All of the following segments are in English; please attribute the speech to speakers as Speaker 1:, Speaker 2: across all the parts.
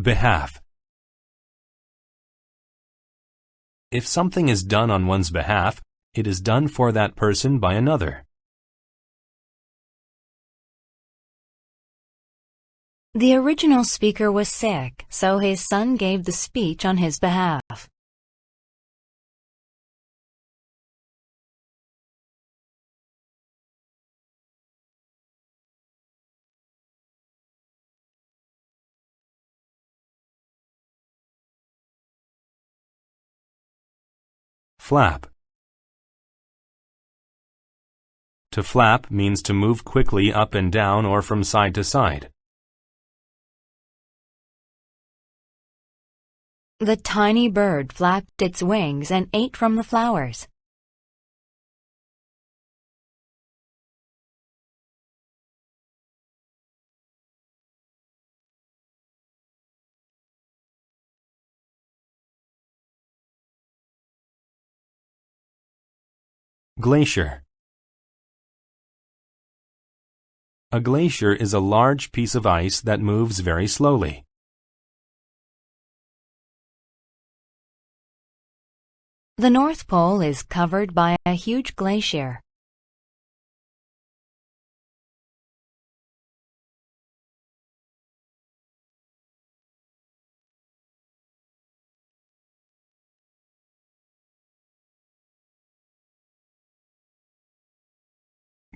Speaker 1: Behalf. If something is done on one's behalf, it is done for that person by another.
Speaker 2: The original speaker was sick, so his son gave the speech on his behalf.
Speaker 1: Flap. To flap means to move quickly up and down or from side to side.
Speaker 2: The tiny bird flapped its wings and ate from the flowers.
Speaker 1: Glacier. A glacier is a large piece of ice that moves very slowly.
Speaker 2: The North Pole is covered by a huge glacier.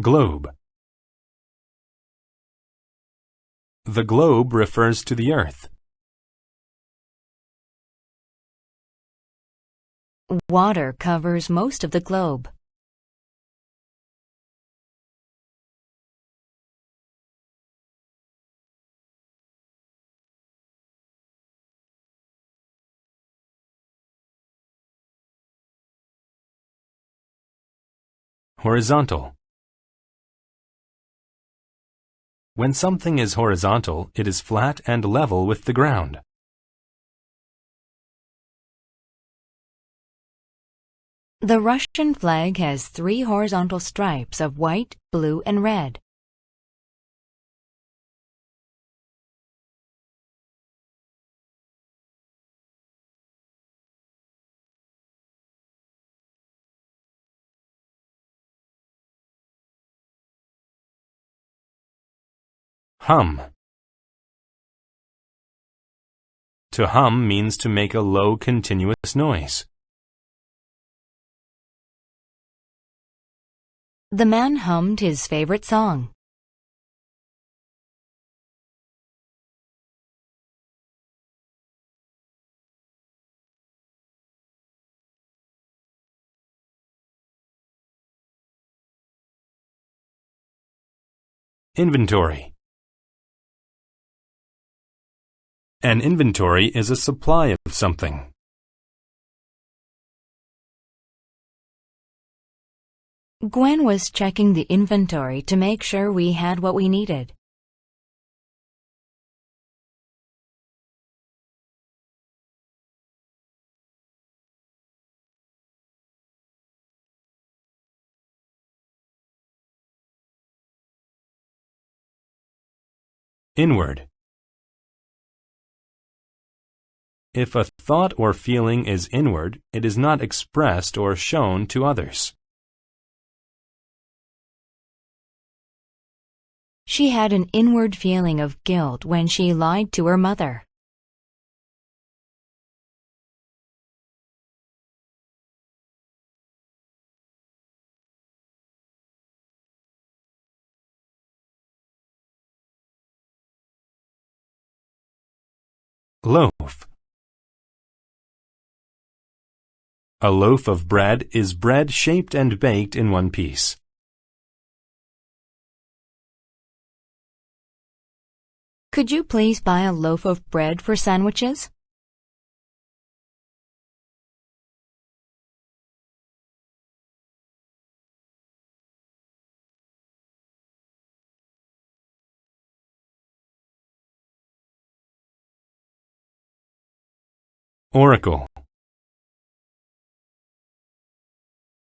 Speaker 1: Globe. The globe refers to the earth.
Speaker 2: Water covers most of the globe.
Speaker 1: Horizontal. When something is horizontal, it is flat and level with the ground.
Speaker 2: The Russian flag has 3 horizontal stripes of white, blue, and red.
Speaker 1: Hum. To hum means to make a low, continuous noise.
Speaker 2: The man hummed his favorite song.
Speaker 1: Inventory. An inventory is a supply of something.
Speaker 2: Gwen was checking the inventory to make sure we had what we needed.
Speaker 1: Inward. If a thought or feeling is inward, it is not expressed or shown to others.
Speaker 2: She had an inward feeling of guilt when she lied to her mother.
Speaker 1: Loaf. A loaf of bread is bread shaped and baked in one piece.
Speaker 2: Could you please buy a loaf of bread for sandwiches?
Speaker 1: Oracle.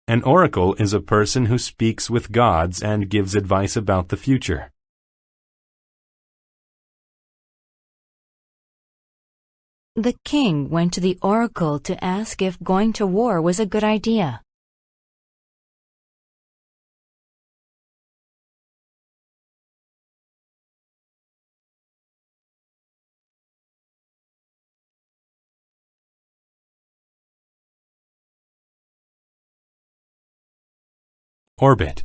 Speaker 1: An oracle is a person who speaks with gods and gives advice about the future.
Speaker 2: The king went to the oracle to ask if going to war was a good idea.
Speaker 1: Orbit.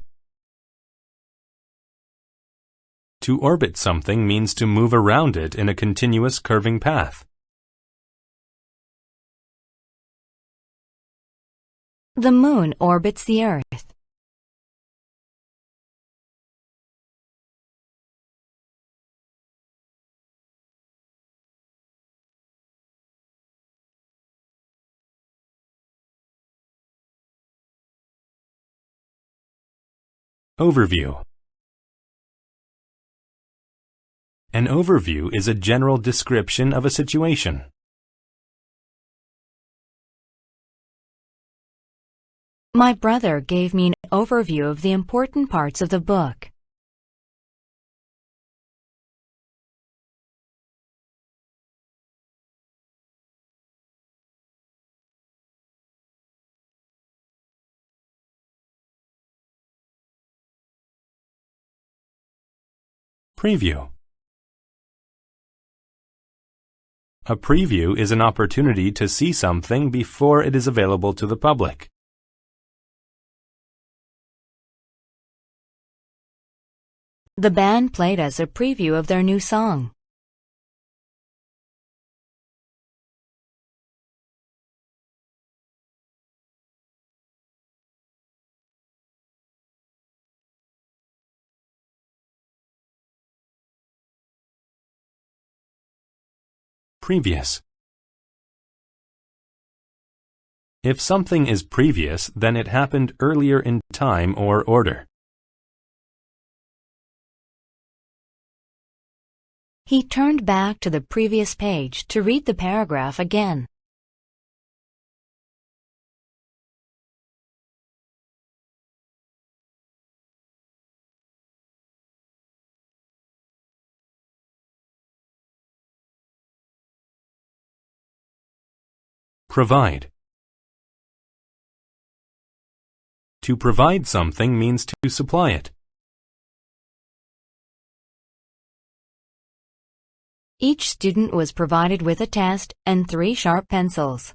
Speaker 1: To orbit something means to move around it in a continuous curving path.
Speaker 2: The moon orbits the earth.
Speaker 1: Overview. An overview is a general description of a situation.
Speaker 2: My brother gave me an overview of the important parts of the book.
Speaker 1: Preview. A preview is an opportunity to see something before it is available to the public.
Speaker 2: The band played us a preview of their new song.
Speaker 1: Previous. If something is previous, then it happened earlier in time or order.
Speaker 2: He turned back to the previous page to read the paragraph again.
Speaker 1: Provide. To provide something means to supply it.
Speaker 2: Each student was provided with a test and 3 sharp pencils.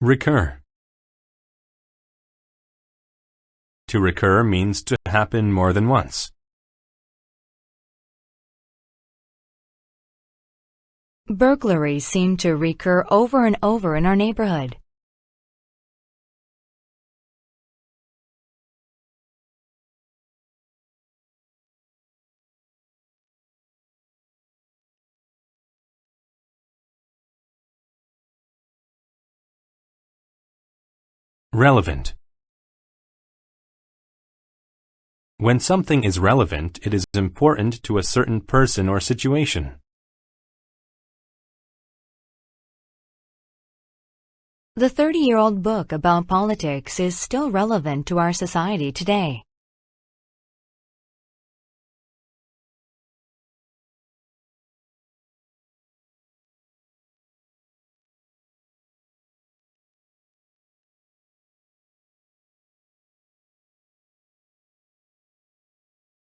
Speaker 1: Recur. To recur means to happen more than once.
Speaker 2: Burglaries seem to recur over and over in our neighborhood.
Speaker 1: Relevant. When something is relevant, it is important to a certain person or situation.
Speaker 2: The 30-year-old book about politics is still relevant to our society today.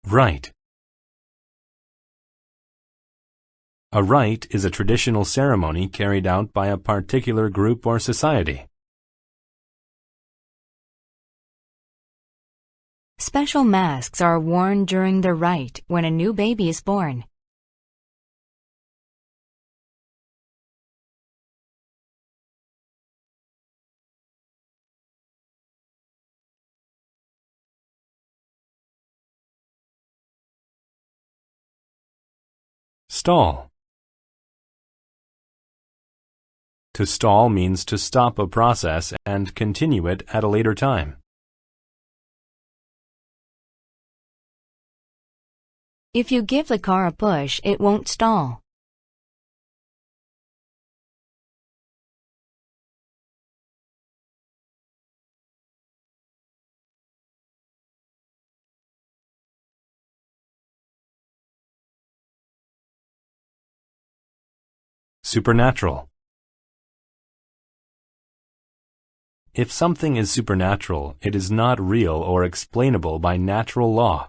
Speaker 1: Rite. A rite is a traditional ceremony carried out by a particular group or society.
Speaker 2: Special masks are worn during the rite when a new baby is born.
Speaker 1: Stall. To stall means to stop a process and continue it at a later time.
Speaker 2: If you give the car a push, it won't stall.
Speaker 1: Supernatural. If something is supernatural, it is not real or explainable by natural law.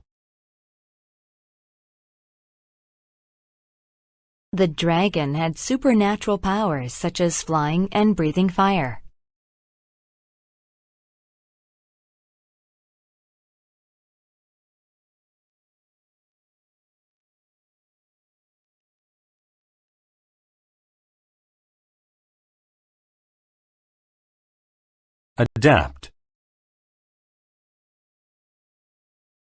Speaker 2: The dragon had supernatural powers such as flying and breathing fire.
Speaker 1: Adapt.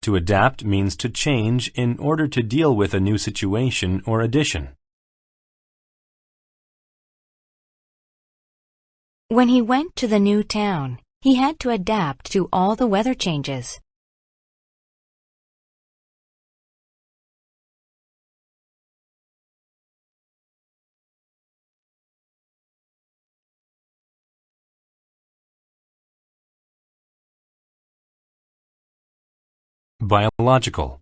Speaker 1: To adapt means to change in order to deal with a new situation or addition.
Speaker 2: When he went to the new town, he had to adapt to all the weather changes.
Speaker 1: Biological.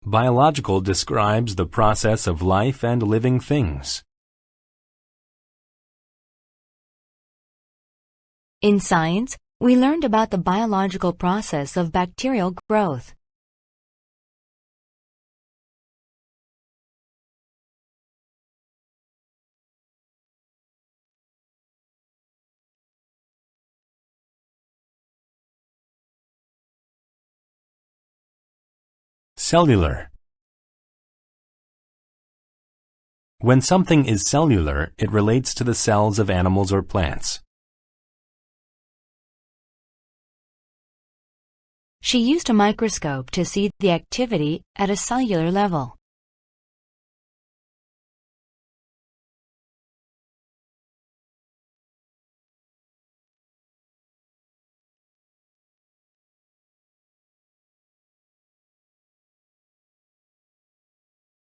Speaker 1: Biological describes the process of life and living things.
Speaker 2: In science, we learned about the biological process of bacterial growth.
Speaker 1: Cellular. When something is cellular, it relates to the cells of animals or plants.
Speaker 2: She used a microscope to see the activity at a cellular level.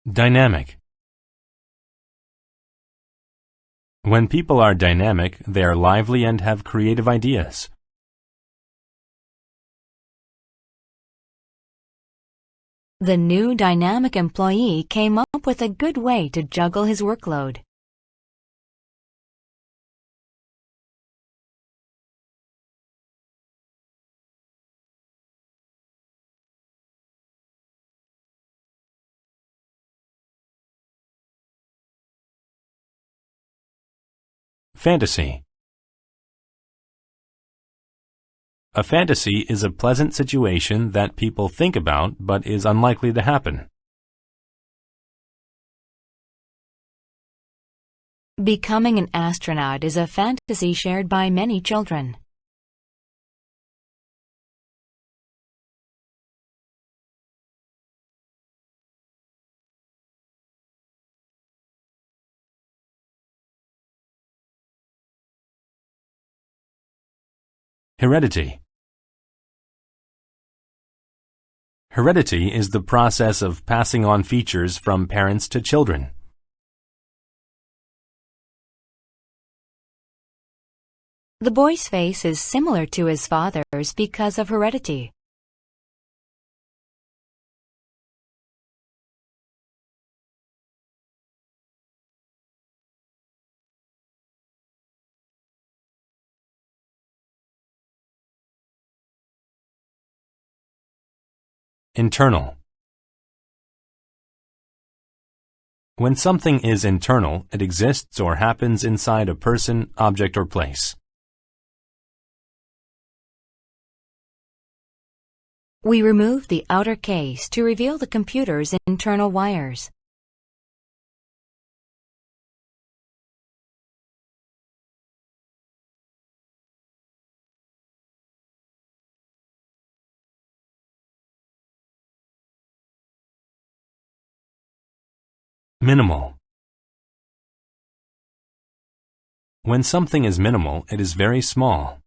Speaker 1: Dynamic. When people are dynamic, they are lively and have creative ideas.
Speaker 2: The new dynamic employee came up with a good way to juggle his workload.
Speaker 1: Fantasy. A fantasy is a pleasant situation that people think about but is unlikely to happen.
Speaker 2: Becoming an astronaut is a fantasy shared by many children.
Speaker 1: Heredity. Heredity is the process of passing on features from parents to children.
Speaker 2: The boy's face is similar to his father's because of heredity.
Speaker 1: Internal. When something is internal, it exists or happens inside a person, object, or place.
Speaker 2: We removed the outer case to reveal the computer's internal wires.
Speaker 1: Minimal. When something is minimal, it is very small.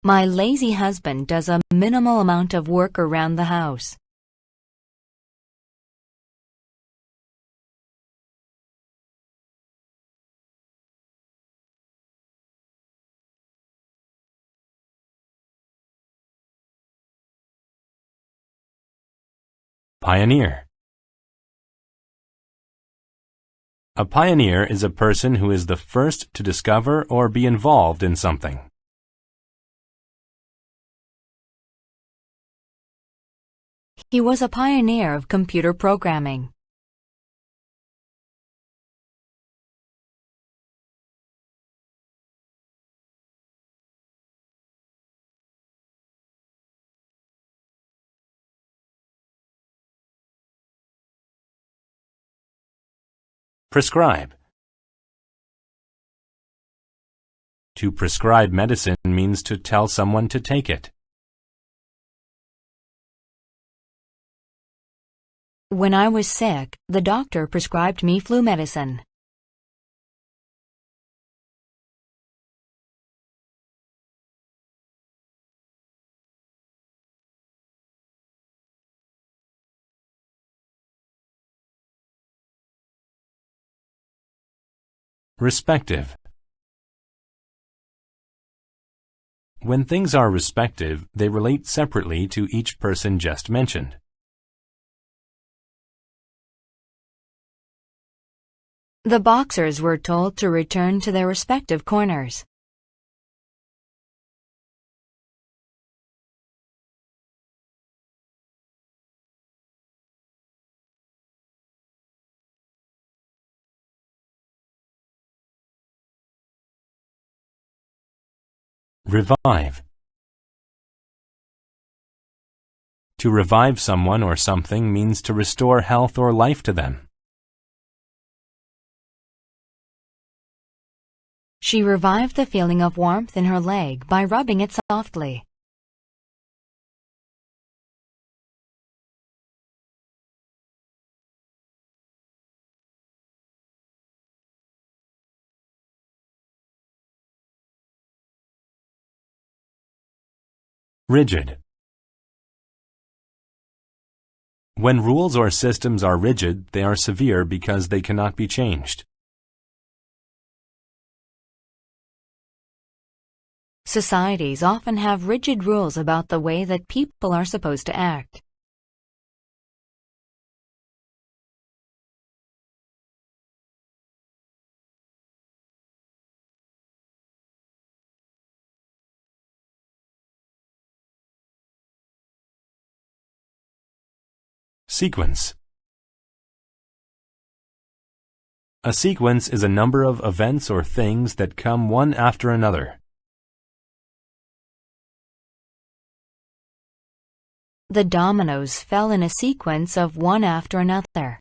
Speaker 2: My lazy husband does a minimal amount of work around the house.
Speaker 1: Pioneer. A pioneer is a person who is the first to discover or be involved in something.
Speaker 2: He was a pioneer of computer programming.
Speaker 1: Prescribe. To prescribe medicine means to tell someone to take it.
Speaker 2: When I was sick, the doctor prescribed me flu medicine.
Speaker 1: Respective. When things are respective, they relate separately to each person just mentioned.
Speaker 2: The boxers were told to return to their respective corners.
Speaker 1: Revive. To revive someone or something means to restore health or life to them.
Speaker 2: She revived the feeling of warmth in her leg by rubbing it softly.
Speaker 1: Rigid. When rules or systems are rigid, they are severe because they cannot be changed.
Speaker 2: Societies often have rigid rules about the way that people are supposed to act.
Speaker 1: Sequence. A sequence is a number of events or things that come one after another.
Speaker 2: The dominoes fell in a sequence of one after another.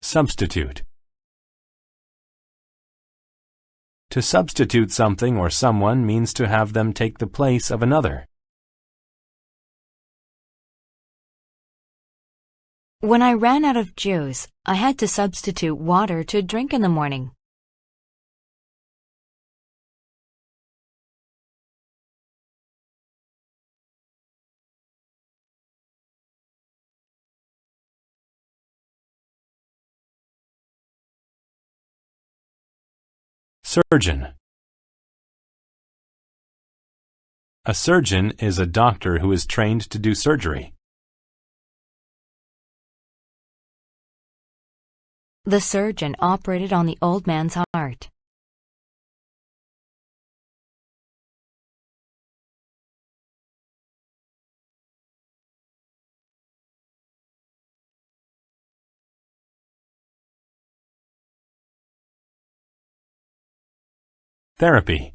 Speaker 1: Substitute. To substitute something or someone means to have them take the place of another.
Speaker 2: When I ran out of juice, I had to substitute water to drink in the morning.
Speaker 1: Surgeon. A surgeon is a doctor who is trained to do surgery.
Speaker 2: The surgeon operated on the old man's heart.
Speaker 1: Therapy.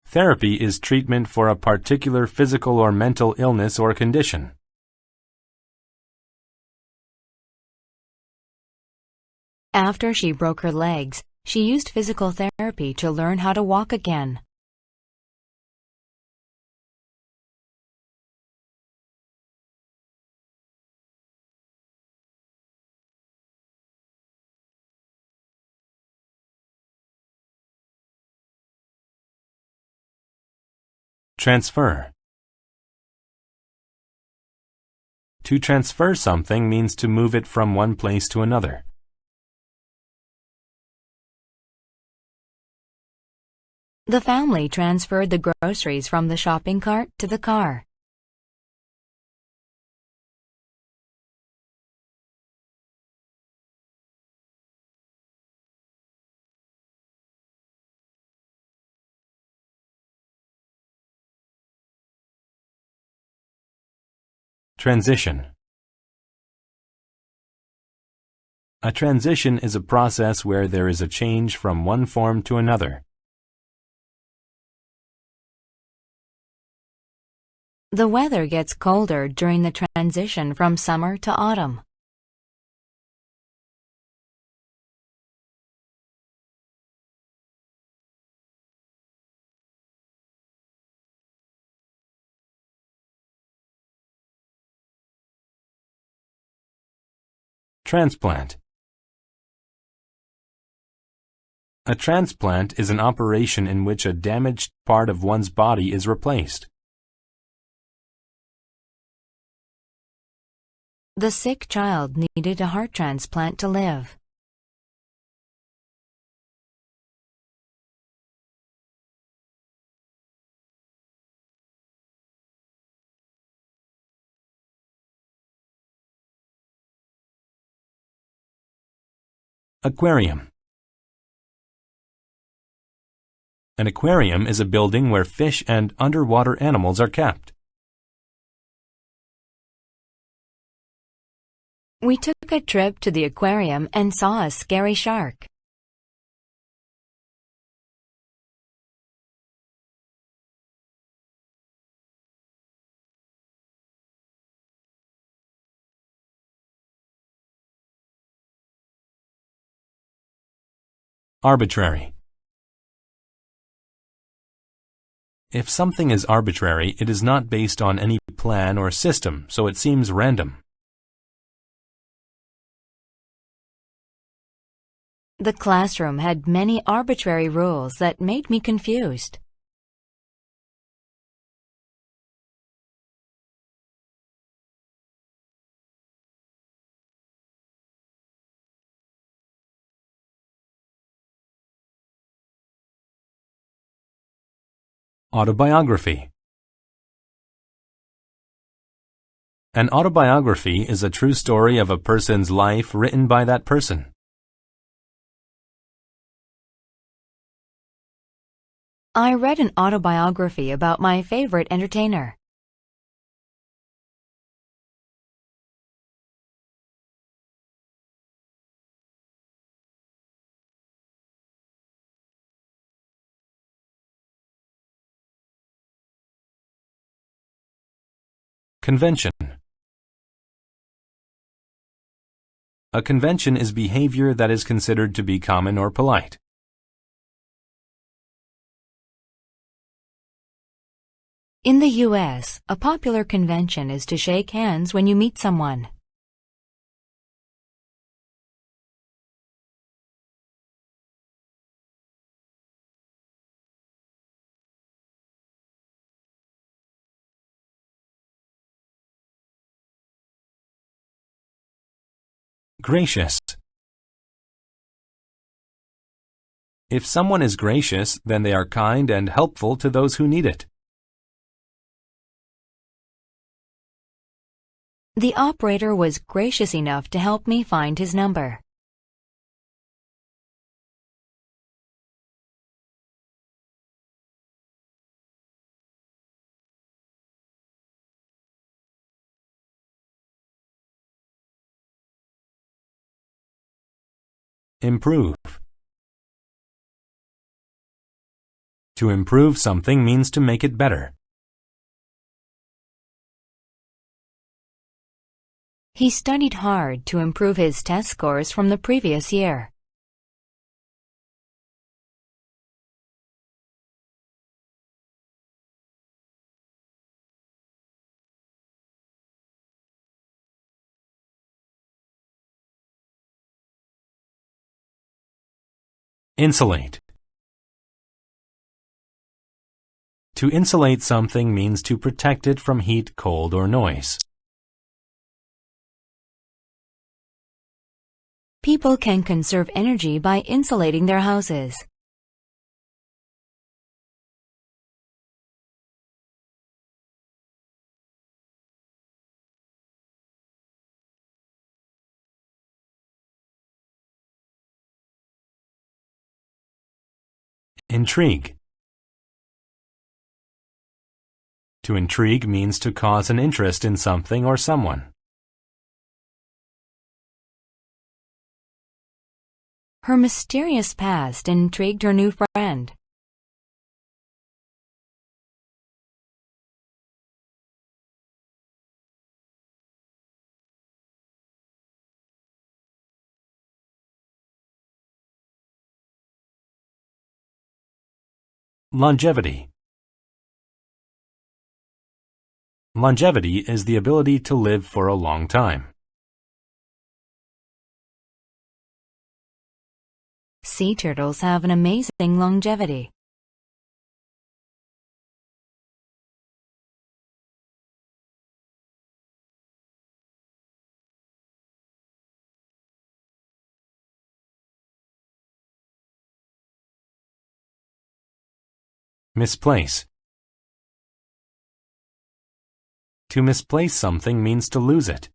Speaker 1: Therapy is treatment for a particular physical or mental illness or condition.
Speaker 2: After she broke her legs, she used physical therapy to learn how to walk again.
Speaker 1: Transfer. To transfer something means to move it from one place to another.
Speaker 2: The family transferred the groceries from the shopping cart to the car.
Speaker 1: Transition. A transition is a process where there is a change from one form to another.
Speaker 2: The weather gets colder during the transition from summer to autumn.
Speaker 1: Transplant. A transplant is an operation in which a damaged part of one's body is replaced.
Speaker 2: The sick child needed a heart transplant to live.
Speaker 1: Aquarium. An aquarium is a building where fish and underwater animals are kept.
Speaker 2: We took a trip to the aquarium and saw a scary shark.
Speaker 1: Arbitrary. If something is arbitrary, it is not based on any plan or system, so it seems random.
Speaker 2: The classroom had many arbitrary rules that made me confused.
Speaker 1: Autobiography. An autobiography is a true story of a person's life written by that person.
Speaker 2: I read an autobiography about my favorite entertainer.
Speaker 1: Convention. A convention is behavior that is considered to be common or polite.
Speaker 2: In the U.S., a popular convention is to shake hands when you meet someone.
Speaker 1: Gracious. If someone is gracious, then they are kind and helpful to those who need it.
Speaker 2: The operator was gracious enough to help me find his number.
Speaker 1: Improve. To improve something means to make it better.
Speaker 2: He studied hard to improve his test scores from the previous year.
Speaker 1: Insulate. To insulate something means to protect it from heat, cold, or noise.
Speaker 2: People can conserve energy by insulating their houses.
Speaker 1: Intrigue. To intrigue means to cause an interest in something or someone.
Speaker 2: Her mysterious past intrigued her new friend.
Speaker 1: Longevity. Longevity is the ability to live for a long time.
Speaker 2: Sea turtles have an amazing longevity.
Speaker 1: Misplace. To misplace something means to lose it.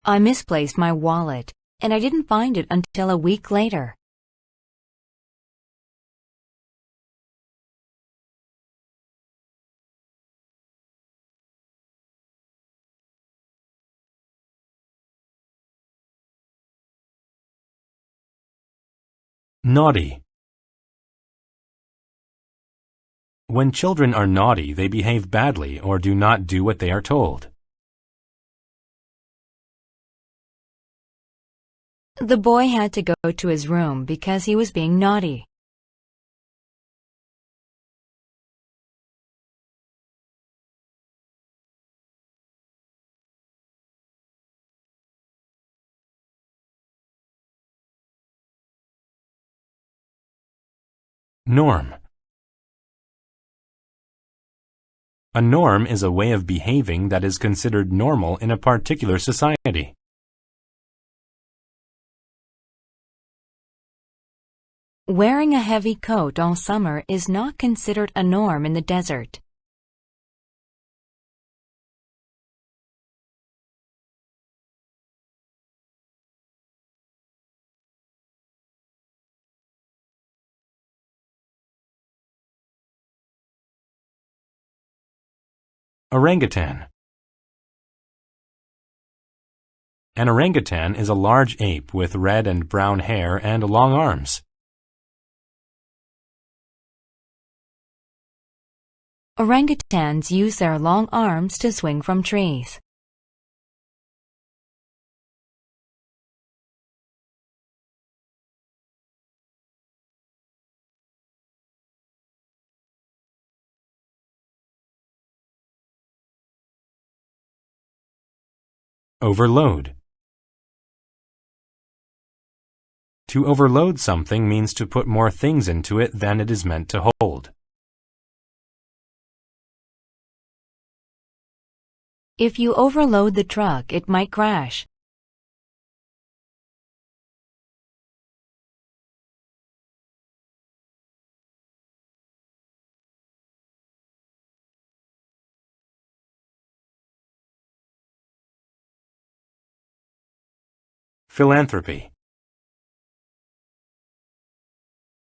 Speaker 2: I misplaced my wallet, and I didn't find it until a week later.
Speaker 1: Naughty. When children are naughty, they behave badly or do not do what they are told.
Speaker 2: The boy had to go to his room because he was being naughty.
Speaker 1: Norm. A norm is a way of behaving that is considered normal in a particular society.
Speaker 2: Wearing a heavy coat all summer is not considered a norm in the desert.
Speaker 1: Orangutan. An orangutan is a large ape with red and brown hair and long arms.
Speaker 2: Orangutans use their long arms to swing from trees.
Speaker 1: Overload. To overload something means to put more things into it than it is meant to hold.
Speaker 2: If you overload the truck, it might crash.
Speaker 1: Philanthropy.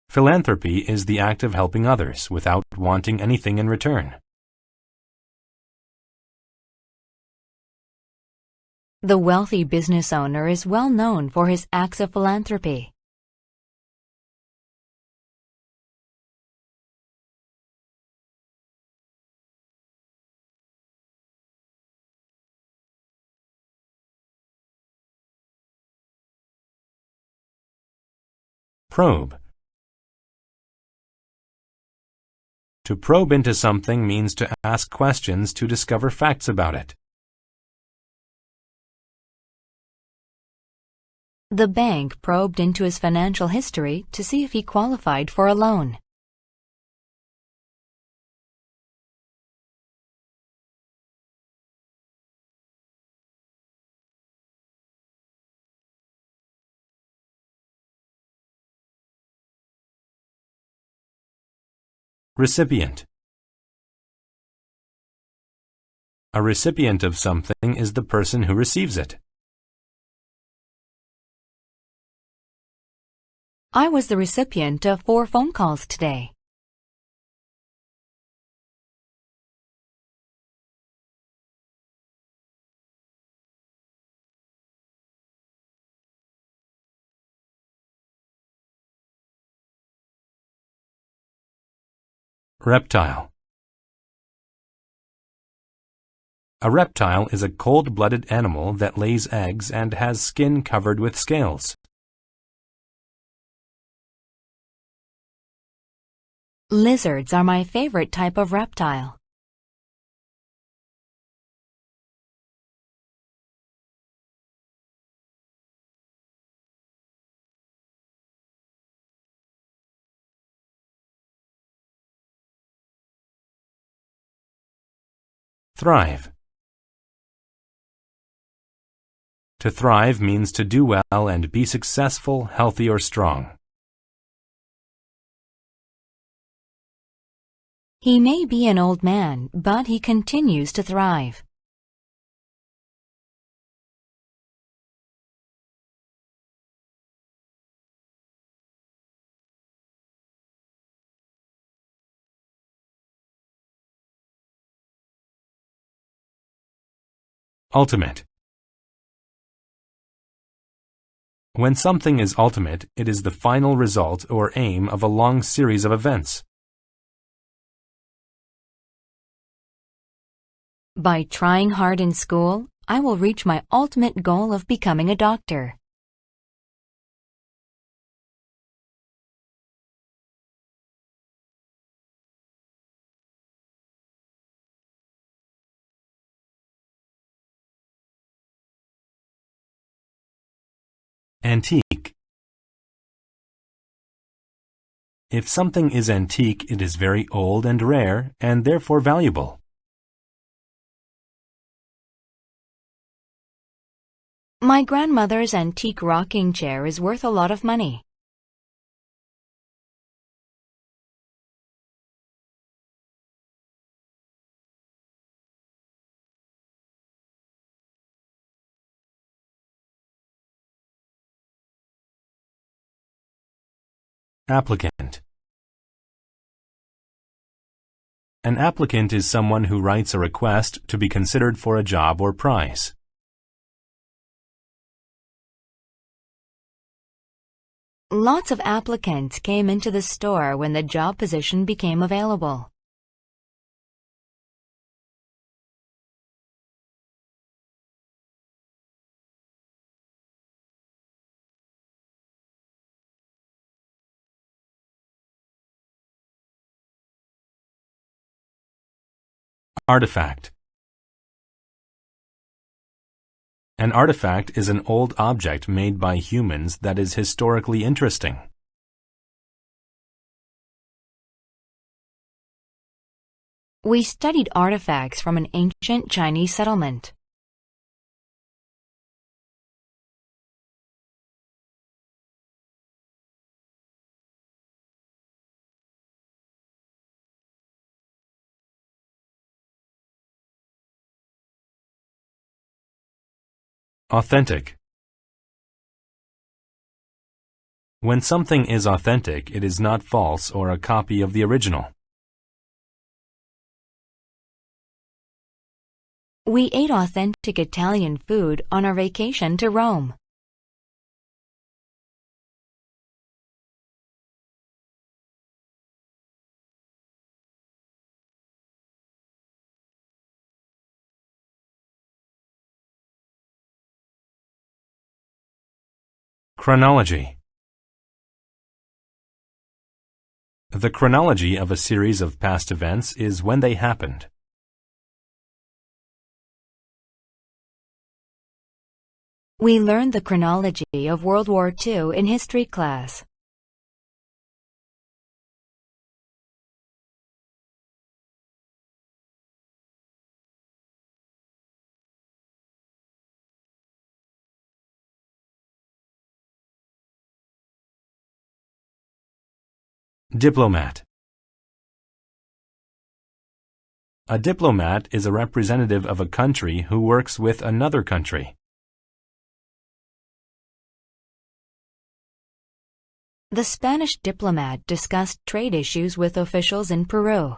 Speaker 1: Philanthropy is the act of helping others without wanting anything in return.
Speaker 2: The wealthy business owner is well known for his acts of philanthropy.
Speaker 1: Probe. To probe into something means to ask questions to discover facts about it.
Speaker 2: The bank probed into his financial history to see if he qualified for a loan.
Speaker 1: Recipient. A recipient of something is the person who receives it.
Speaker 2: I was the recipient of 4 phone calls today.
Speaker 1: Reptile. A reptile is a cold-blooded animal that lays eggs and has skin covered with scales.
Speaker 2: Lizards are my favorite type of reptile.
Speaker 1: Thrive. To thrive means to do well and be successful, healthy, or strong.
Speaker 2: He may be an old man, but he continues to thrive.
Speaker 1: Ultimate. When something is ultimate, it is the final result or aim of a long series of events.
Speaker 2: By trying hard in school, I will reach my ultimate goal of becoming a doctor.
Speaker 1: Antique. If something is antique, it is very old and rare, and therefore valuable.
Speaker 2: My grandmother's antique rocking chair is worth a lot of money.
Speaker 1: Applicant. An applicant is someone who writes a request to be considered for a job or prize.
Speaker 2: Lots of applicants came into the store when the job position became available.
Speaker 1: Artifact. An artifact is an old object made by humans that is historically interesting.
Speaker 2: We studied artifacts from an ancient Chinese settlement.
Speaker 1: Authentic. When something is authentic, it is not false or a copy of the original.
Speaker 2: We ate authentic Italian food on our vacation to Rome.
Speaker 1: Chronology. The chronology of a series of past events is when they happened.
Speaker 2: We learned the chronology of World War II in history class.
Speaker 1: Diplomat. A diplomat is a representative of a country who works with another country.
Speaker 2: The Spanish diplomat discussed trade issues with officials in Peru.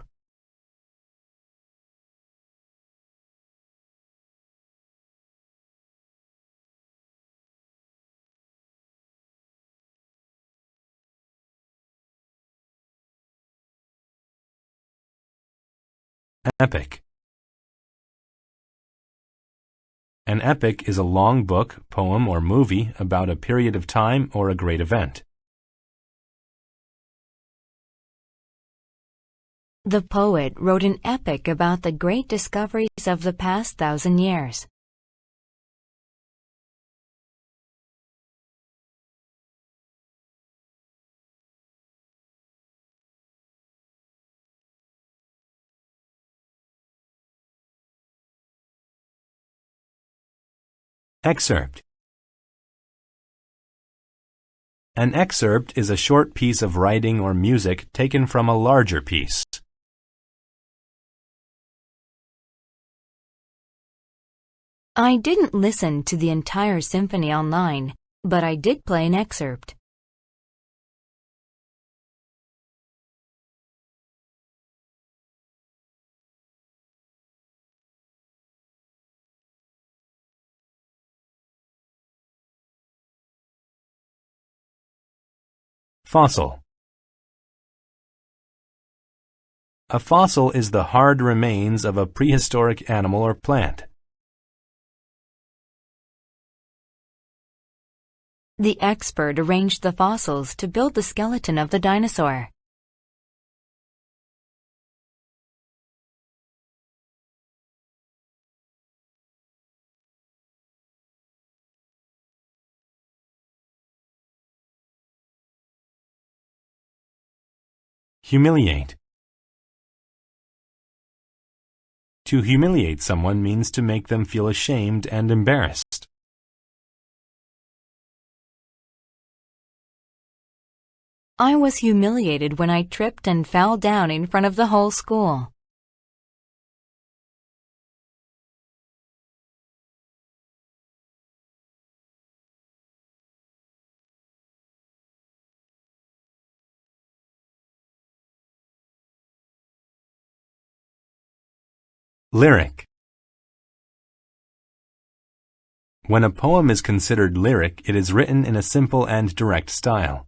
Speaker 1: Epic. An epic is a long book, poem, or movie about a period of time or a great event.
Speaker 2: The poet wrote an epic about the great discoveries of the past 1,000 years.
Speaker 1: Excerpt. An excerpt is a short piece of writing or music taken from a larger piece.
Speaker 2: I didn't listen to the entire symphony online, but I did play an excerpt.
Speaker 1: Fossil. A fossil is the hard remains of a prehistoric animal or plant.
Speaker 2: The expert arranged the fossils to build the skeleton of the dinosaur.
Speaker 1: Humiliate. To humiliate someone means to make them feel ashamed and embarrassed.
Speaker 2: I was humiliated when I tripped and fell down in front of the whole school.
Speaker 1: Lyric. When a poem is considered lyric, it is written in a simple and direct style.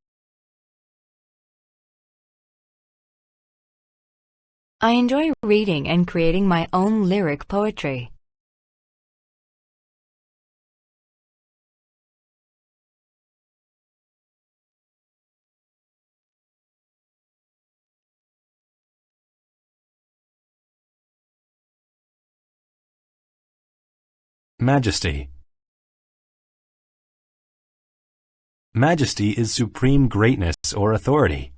Speaker 2: I enjoy reading and creating my own lyric poetry.
Speaker 1: Majesty. Majesty is supreme greatness or authority.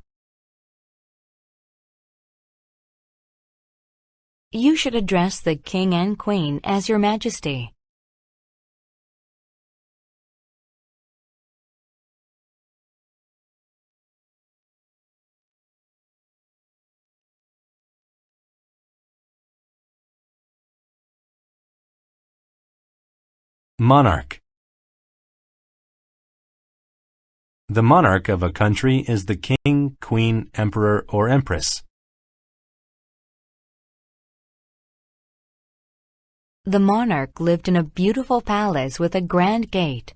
Speaker 2: You should address the King and Queen as Your Majesty.
Speaker 1: Monarch. The monarch of a country is the king, queen, emperor, or empress.
Speaker 2: The monarch lived in a beautiful palace with a grand gate.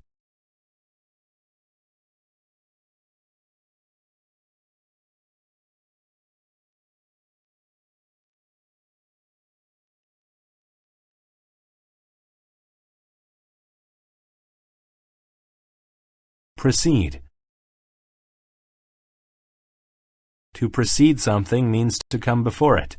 Speaker 1: Precede. To precede something means to come before it.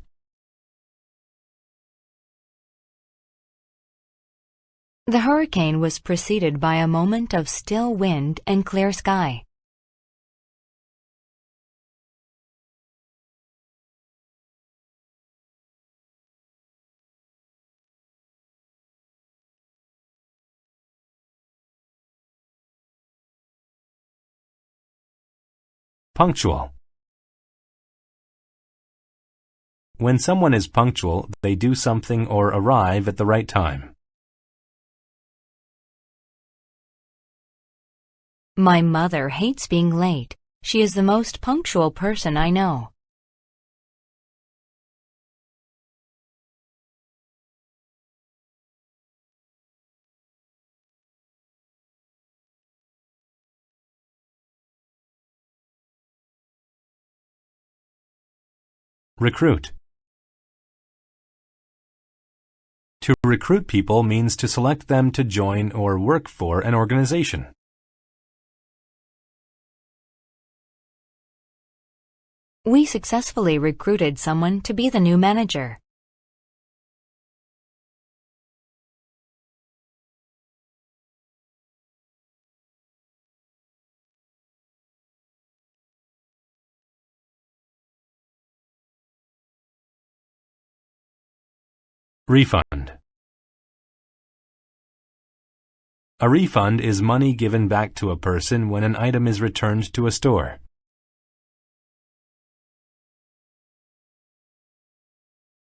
Speaker 2: The hurricane was preceded by a moment of still wind and clear sky.
Speaker 1: Punctual. When someone is punctual, they do something or arrive at the right time.
Speaker 2: My mother hates being late. She is the most punctual person I know.
Speaker 1: Recruit. To recruit people means to select them to join or work for an organization.
Speaker 2: We successfully recruited someone to be the new manager.
Speaker 1: Refund. A refund is money given back to a person when an item is returned to a store.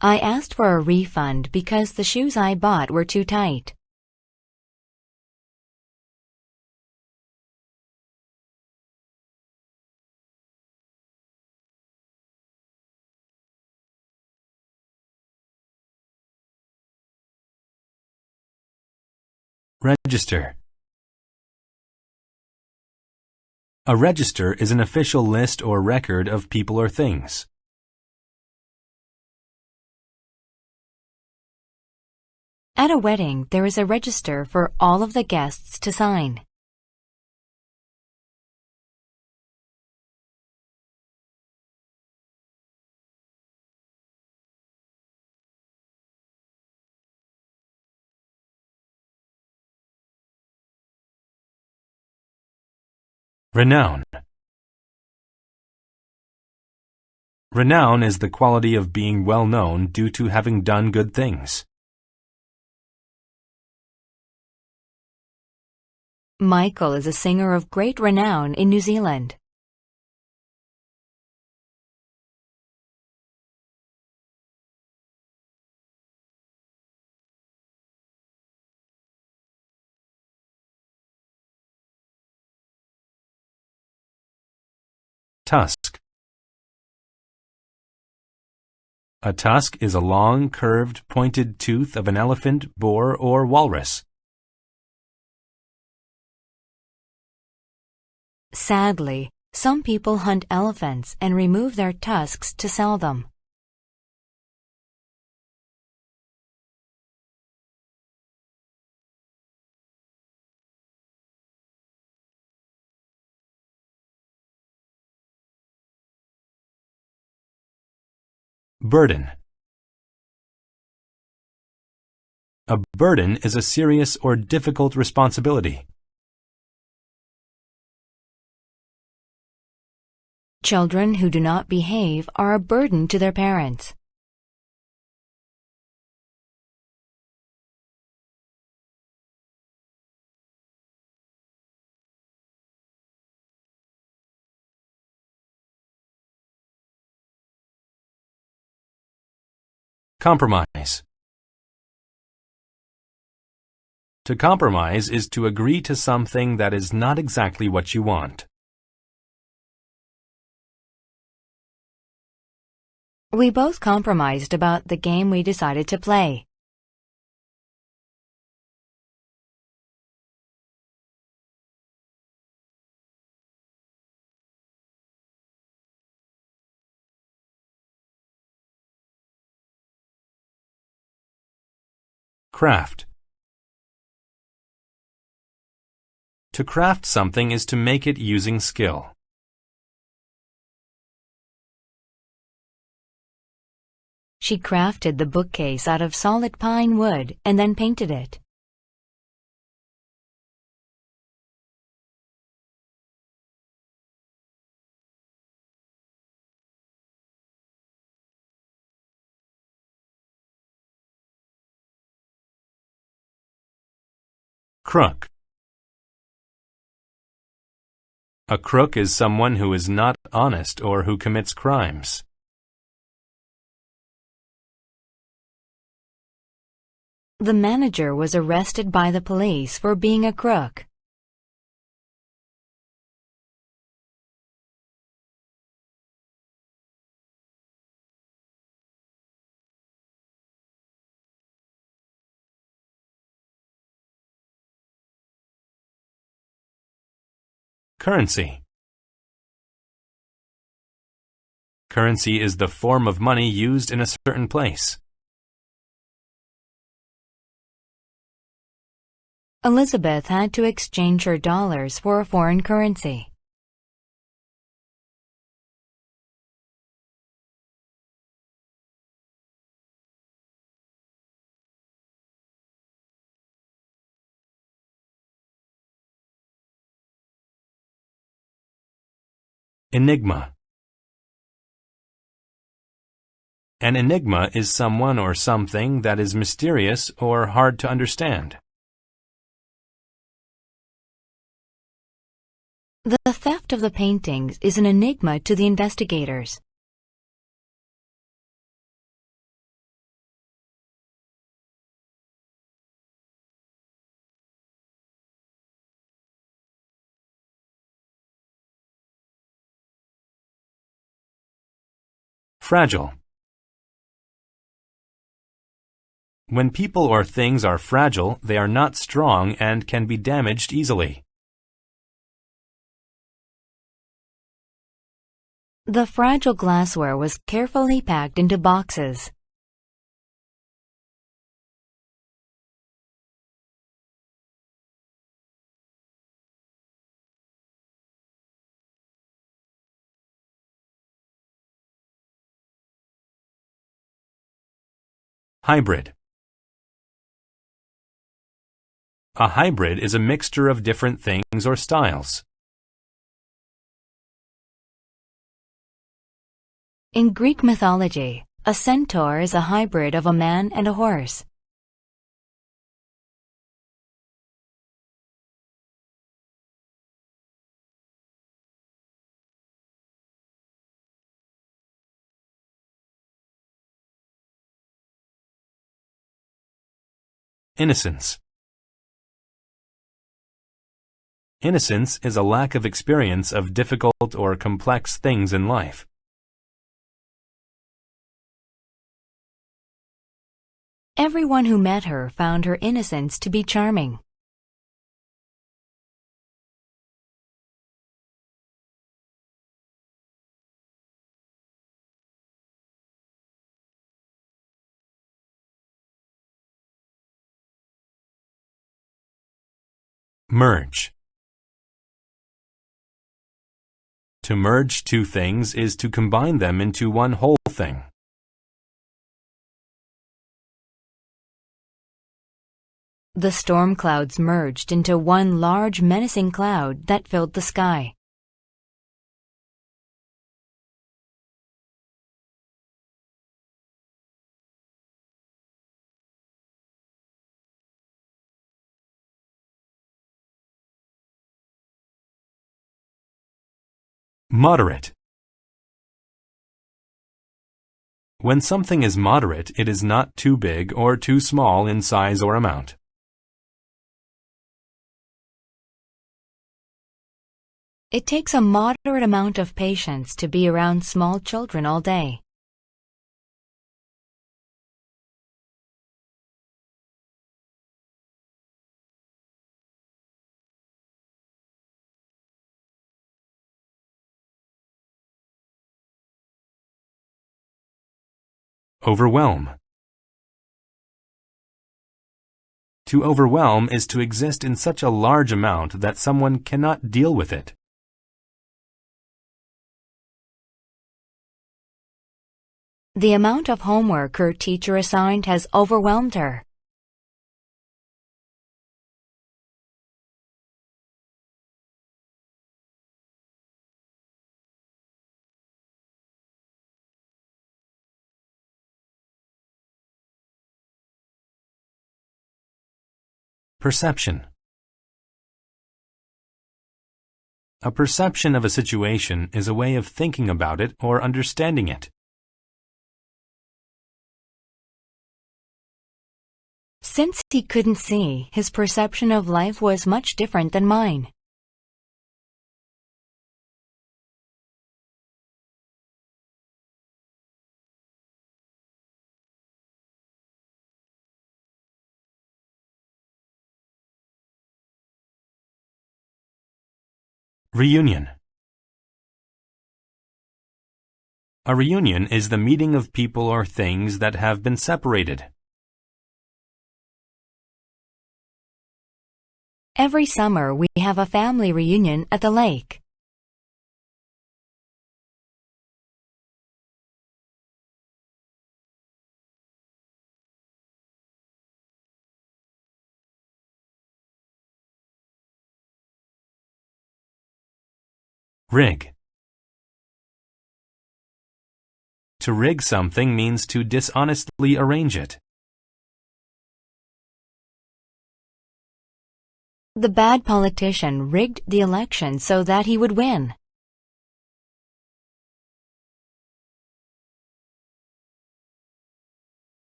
Speaker 2: I asked for a refund because the shoes I bought were too tight.
Speaker 1: Register. A register is an official list or record of people or things.
Speaker 2: At a wedding, there is a register for all of the guests to sign.
Speaker 1: Renown. Renown is the quality of being well known due to having done good things.
Speaker 2: Michael is a singer of great renown in New Zealand.
Speaker 1: Tusk. A tusk is a long, curved, pointed tooth of an elephant, boar, or walrus.
Speaker 2: Sadly, some people hunt elephants and remove their tusks to sell them.
Speaker 1: Burden. A burden is a serious or difficult responsibility.
Speaker 2: Children who do not behave are a burden to their parents.
Speaker 1: Compromise. To compromise is to agree to something that is not exactly what you want.
Speaker 2: We both compromised about the game we decided to play.
Speaker 1: Craft. To craft something is to make it using skill.
Speaker 2: She crafted the bookcase out of solid pine wood and then painted it.
Speaker 1: Crook. A crook is someone who is not honest or who commits crimes.
Speaker 2: The manager was arrested by the police for being a crook.
Speaker 1: Currency. Currency is the form of money used in a certain place.
Speaker 2: Elizabeth had to exchange her dollars for a foreign currency.
Speaker 1: Enigma. An enigma is someone or something that is mysterious or hard to understand.
Speaker 2: The theft of the paintings is an enigma to the investigators.
Speaker 1: Fragile. When people or things are fragile, they are not strong and can be damaged easily.
Speaker 2: The fragile glassware was carefully packed into boxes.
Speaker 1: Hybrid. A hybrid is a mixture of different things or styles.
Speaker 2: In Greek mythology, a centaur is a hybrid of a man and a horse.
Speaker 1: Innocence. Innocence is a lack of experience of difficult or complex things in life.
Speaker 2: Everyone who met her found her innocence to be charming.
Speaker 1: Merge. To merge two things is to combine them into one whole thing.
Speaker 2: The storm clouds merged into one large menacing cloud that filled the sky.
Speaker 1: Moderate. When something is moderate, it is not too big or too small in size or amount.
Speaker 2: It takes a moderate amount of patience to be around small children all day.
Speaker 1: Overwhelm. To overwhelm is to exist in such a large amount that someone cannot deal with it.
Speaker 2: The amount of homework her teacher assigned has overwhelmed her.
Speaker 1: Perception. A perception of a situation is a way of thinking about it or understanding it.
Speaker 2: Since he couldn't see, his perception of life was much different than mine.
Speaker 1: Reunion. A reunion is the meeting of people or things that have been separated.
Speaker 2: Every summer we have a family reunion at the lake.
Speaker 1: Rig. To rig something means to dishonestly arrange it.
Speaker 2: The bad politician rigged the election so that he would win.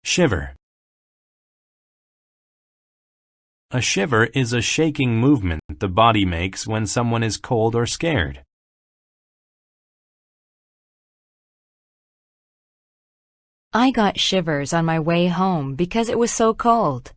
Speaker 1: Shiver. A shiver is a shaking movement the body makes when someone is cold or scared.
Speaker 2: I got shivers on my way home because it was so cold.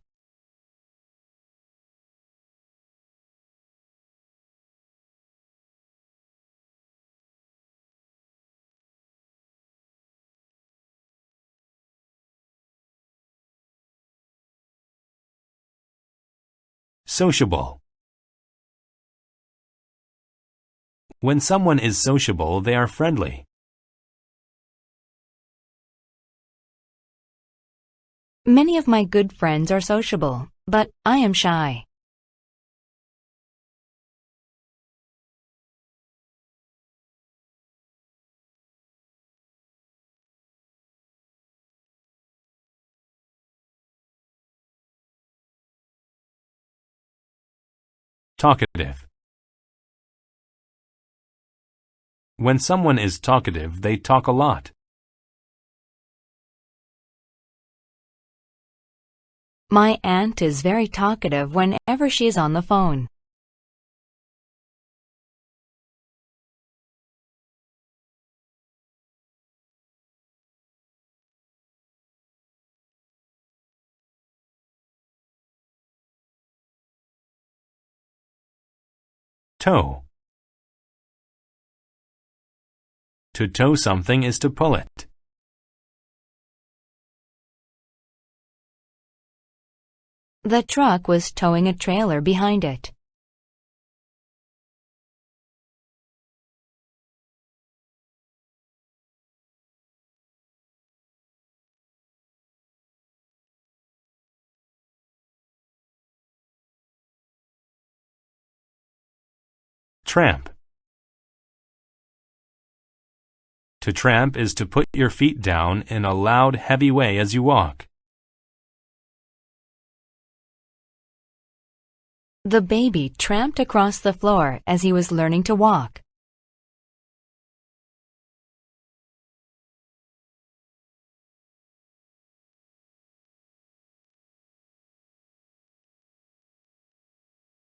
Speaker 1: Sociable. When someone is sociable, they are friendly.
Speaker 2: Many of my good friends are sociable, but I am shy.
Speaker 1: Talkative. When someone is talkative, they talk a lot.
Speaker 2: My aunt is very talkative whenever she is on the phone.
Speaker 1: Tow. To tow something is to pull it.
Speaker 2: The truck was towing a trailer behind it.
Speaker 1: Tramp. To tramp is to put your feet down in a loud, heavy way as you walk.
Speaker 2: The baby tramped across the floor as he was learning to walk.